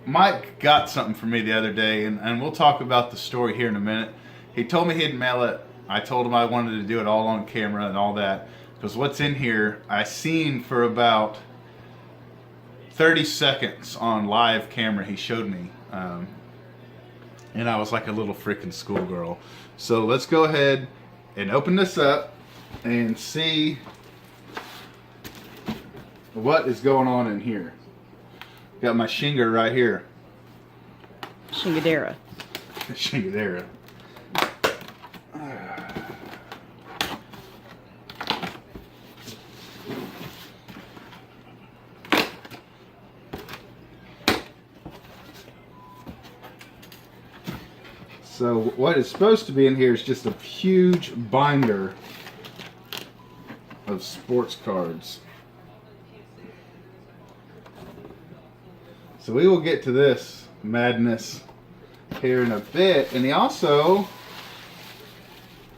Mike got something for me the other day, and we'll talk about the story here in a minute. He told me he'd mail it. I told him I wanted to do it all on camera and all that. Because what's in here, I seen for about 30 seconds on live camera he showed me. And I was like a little freaking schoolgirl. So let's go ahead and open this up and see what is going on in here. Got my Shinger right here. Shingadera. Shingadera. So what is supposed to be in here is just a huge binder of sports cards. So we will get to this madness here in a bit. And he also,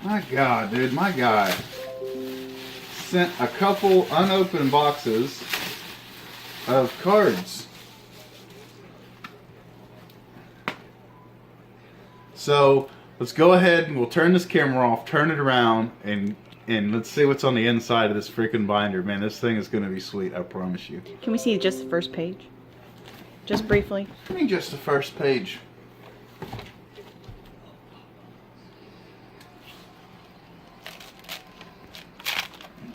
my God, dude, my guy sent a couple unopened boxes of cards. So let's go ahead and we'll turn this camera off, turn it around, and let's see what's on the inside of this freaking binder. Man, this thing is going to be sweet, I promise you. Can we see just the first page? Just briefly. I mean, just the first page.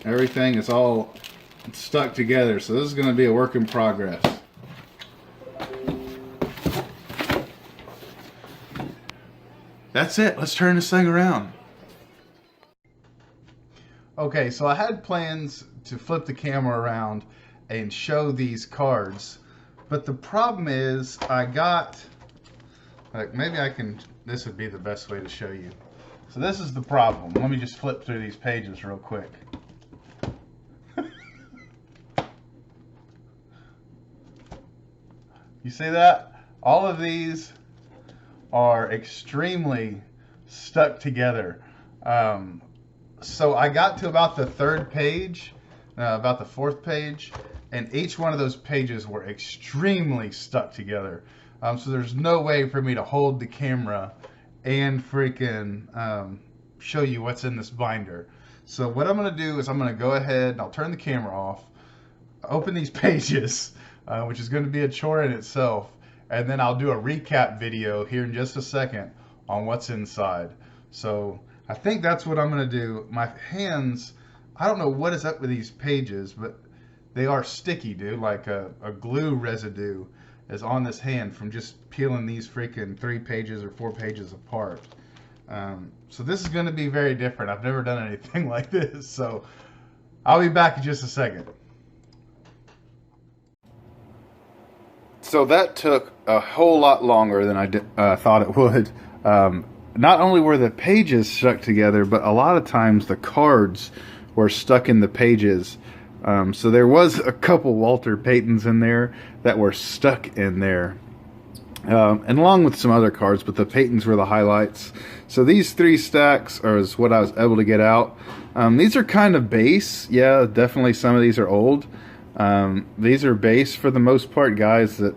Everything is all stuck together, so this is going to be a work in progress. That's it. Let's turn this thing around. Okay, so I had plans to flip the camera around and show these cards. But the problem is, I got, like, maybe I can, this would be the best way to show you. So this is the problem. Let me just flip through these pages real quick. You see that? All of these are extremely stuck together. So I got to about the third page, about the fourth page, and each one of those pages were extremely stuck together. So there's no way for me to hold the camera and freaking show you what's in this binder. So what I'm going to do is I'm going to go ahead and I'll turn the camera off, open these pages, which is going to be a chore in itself, and then I'll do a recap video here in just a second on what's inside. So I think that's what I'm going to do. My hands, I don't know what is up with these pages, but they are sticky, dude. Like a glue residue is on this hand from just peeling these freaking 3 pages or 4 pages apart. So this is going to be very different. I've never done anything like this. So I'll be back in just a second. So that took a whole lot longer than I thought it would. Not only were the pages stuck together, but a lot of times the cards were stuck in the pages. So there was a couple Walter Paytons in there that were stuck in there. And along with some other cards, but the Paytons were the highlights. So these 3 stacks is what I was able to get out. These are kind of base. Yeah, definitely some of these are old. These are base for the most part, guys that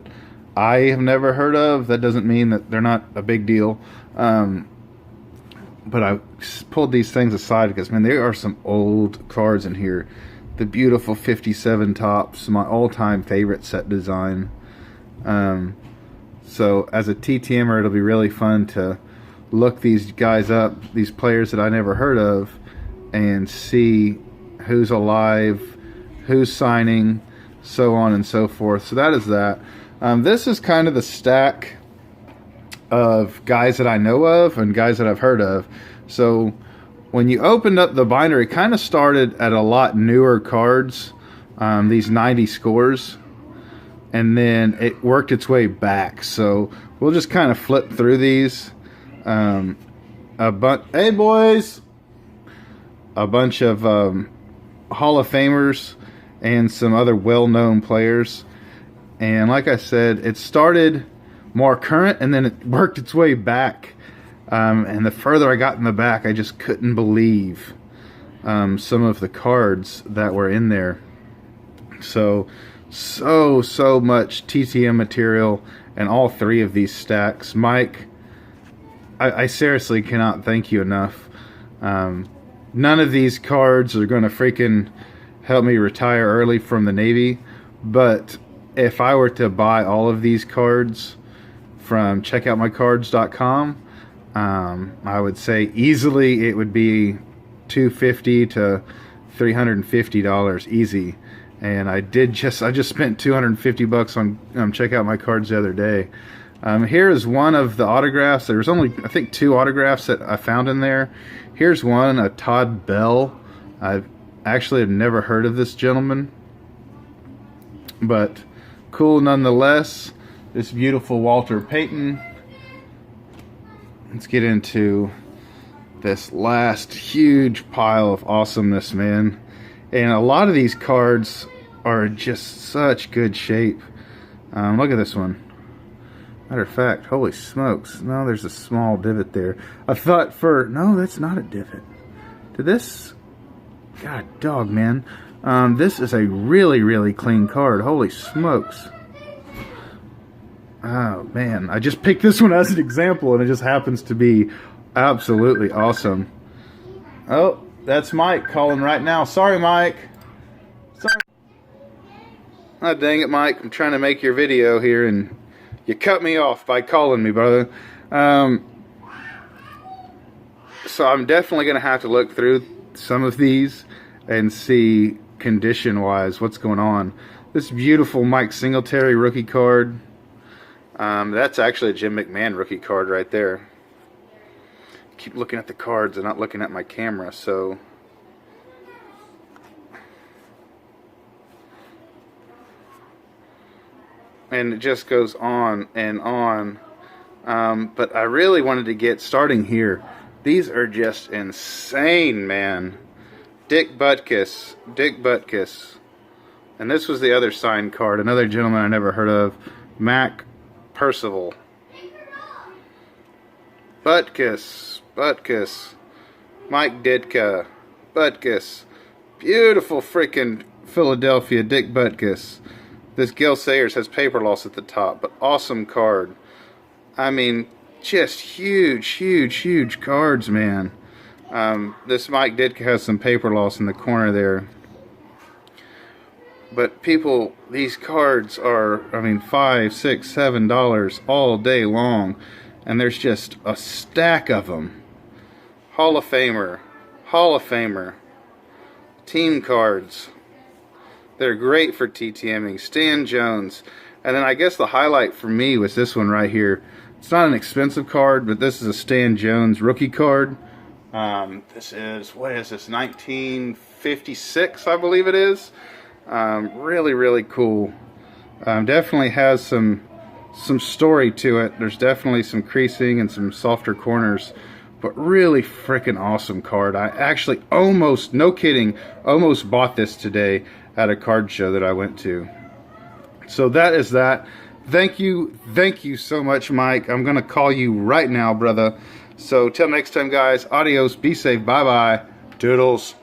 I have never heard of. That doesn't mean that they're not a big deal. But I pulled these things aside because, man, there are some old cards in here. The beautiful 57 Topps, my all-time favorite set design. So as a TTMer, it'll be really fun to look these guys up, these players that I never heard of, and see who's alive, who's signing, so on and so forth. So that is that. This is kind of the stack of guys that I know of and guys that I've heard of. So when you opened up the binder, it kind of started at a lot newer cards, these 90 scores, and then it worked its way back. So we'll just kind of flip through these. Hey boys! A bunch of Hall of Famers and some other well-known players. And like I said, it started more current and then it worked its way back. And the further I got in the back, I just couldn't believe some of the cards that were in there. So much TTM material and all 3 of these stacks. Mike, I seriously cannot thank you enough. None of these cards are going to freaking help me retire early from the Navy, but if I were to buy all of these cards from checkoutmycards.com, I would say easily it would be $250 to $350 easy. And I just spent $250 on Check Out My Cards the other day. Here is one of the autographs. There's only, I think, 2 autographs that I found in there. Here's one, a Todd Bell. I actually have never heard of this gentleman, but cool nonetheless. This beautiful Walter Payton. Let's get into this last huge pile of awesomeness, man. And a lot of these cards are just such good shape. Look at this one. Matter of fact, holy smokes. No, there's a small divot there. I thought no, that's not a divot. Did this? God dog, man. This is a really, really clean card. Holy smokes. Oh, man. I just picked this one as an example, and it just happens to be absolutely awesome. Oh, that's Mike calling right now. Sorry, Mike. Sorry. Oh, dang it, Mike. I'm trying to make your video here, and you cut me off by calling me, brother. So I'm definitely going to have to look through some of these and see condition-wise what's going on. This beautiful Mike Singletary rookie card. That's actually a Jim McMahon rookie card right there. Keep looking at the cards and not looking at my camera, so and it just goes on and on. But I really wanted to get starting here. These are just insane, man. Dick Butkus. And this was the other signed card, another gentleman I never heard of, Mac Percival. Butkus, Mike Ditka, Butkus, beautiful freaking Philadelphia Dick Butkus. This Gil Sayers has paper loss at the top, but awesome card. I mean, just huge cards, man. This Mike Ditka has some paper loss in the corner there. But people, these cards are, I mean, $5, $6, $7 all day long. And there's just a stack of them. Hall of Famer. Team cards. They're great for TTMing. Stan Jones. And then I guess the highlight for me was this one right here. It's not an expensive card, but this is a Stan Jones rookie card. This is, what is this, 1956, I believe it is. Really cool. Definitely has some story to it. There's definitely some creasing and some softer corners, but really freaking awesome card. I actually almost, no kidding, almost bought this today at a card show that I went to. So that is that. Thank you so much, Mike. I'm gonna call you right now, brother. So till next time, guys, adios, be safe, bye-bye, toodles.